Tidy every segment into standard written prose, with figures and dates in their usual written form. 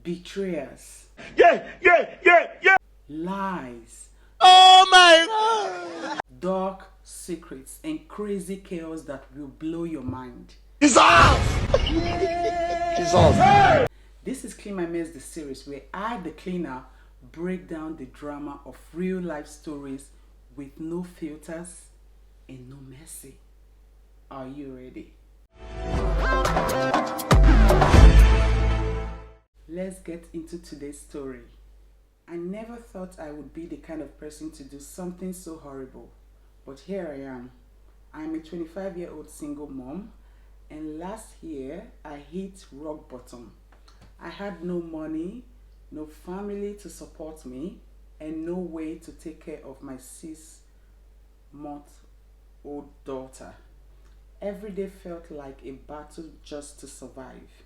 betrayers, lies, Oh my God! dark secrets, and crazy chaos that will blow your mind. Jesus! Jesus! This is Clean My Mess, the series where I, the cleaner, break down the drama of real life stories with no filters and no mercy. Are you ready? Let's get into today's story. I never thought I would be the kind of person to do something so horrible, but here I am. I'm a 25-year-old single mom, and last year I hit rock bottom. I had no money, no family to support me, and no way to take care of my 6-month-old daughter. Every day felt like a battle just to survive.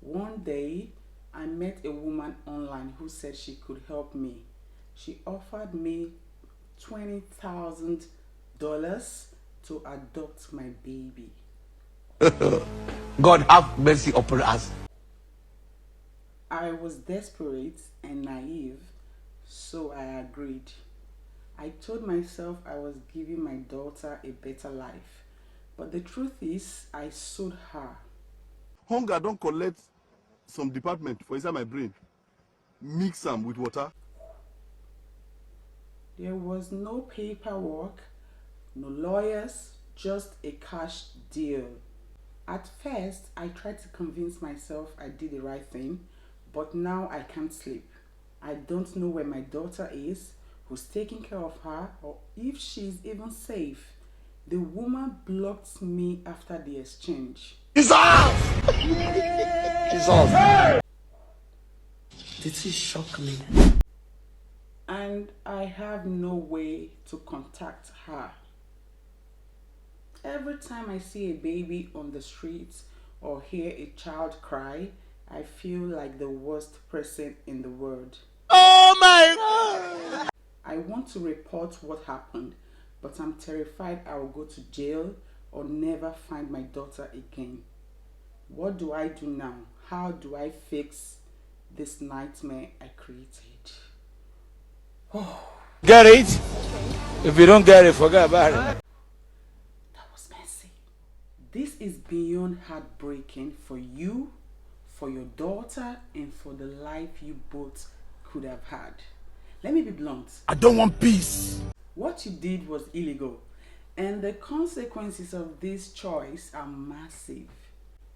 One day, I met a woman online who said she could help me. She offered me $20,000 to adopt my baby. God have mercy upon us. I was desperate and naive, so I agreed. I told myself I was giving my daughter a better life, but the truth is, I sold her. Hunger don't collect some department for inside my brain, mix them with water. There was no paperwork, no lawyers, just a cash deal. At first, I tried to convince myself I did the right thing, but now I can't sleep. I don't know where my daughter is, who's taking care of her, or if she's even safe. The woman blocked me after the exchange. Jesus! Jesus! This is shock me. And I have no way to contact her. Every time I see a baby on the streets or hear a child cry, I feel like the worst person in the world. Oh my God! I want to report what happened, but I'm terrified I will go to jail or never find my daughter again. What do I do now? How do I fix this nightmare I created? Oh. Get it? If you don't get it, forget about it. That was messy. This is beyond heartbreaking for you, for your daughter, and for the life you both could have had. Let me be blunt. I don't want peace. What you did was illegal, and the consequences of this choice are massive.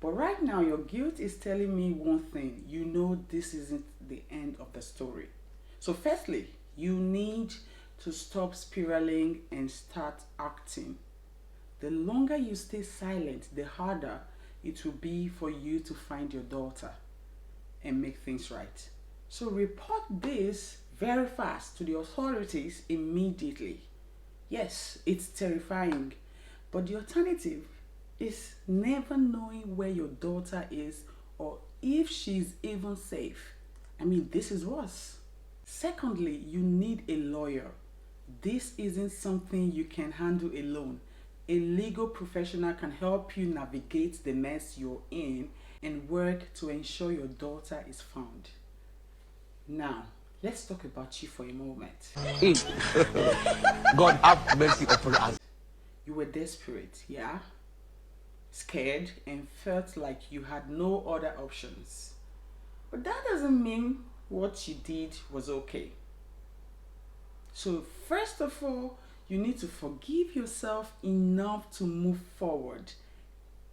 But right now, your guilt is telling me one thing. You know this isn't the end of the story. So firstly, you need to stop spiraling and start acting. The longer you stay silent, the harder it will be for you to find your daughter and make things right. So report this very fast to the authorities immediately. Yes, it's terrifying, but the alternative is never knowing where your daughter is or if she's even safe. I mean, this is worse. Secondly, you need a lawyer. This isn't something you can handle alone. A legal professional can help you navigate the mess you're in and work to ensure your daughter is found. Now, let's talk about you for a moment. God have mercy upon us. You were desperate, yeah? Scared and felt like you had no other options. But that doesn't mean what you did was okay. So first of all, you need to forgive yourself enough to move forward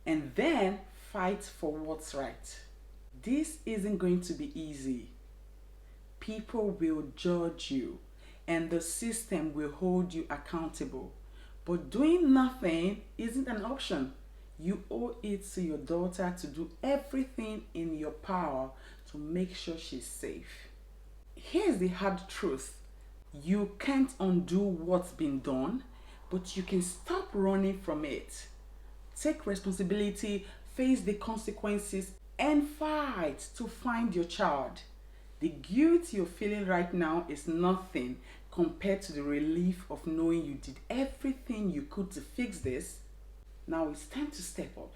and then fight for what's right. This isn't going to be easy. People will judge you and the system will hold you accountable. But doing nothing isn't an option. You owe it to your daughter to do everything in your power to make sure she's safe. Here's the hard truth. You can't undo what's been done, but you can stop running from it. Take responsibility, face the consequences, and fight to find your child. The guilt you're feeling right now is nothing compared to the relief of knowing you did everything you could to fix this. Now it's time to step up.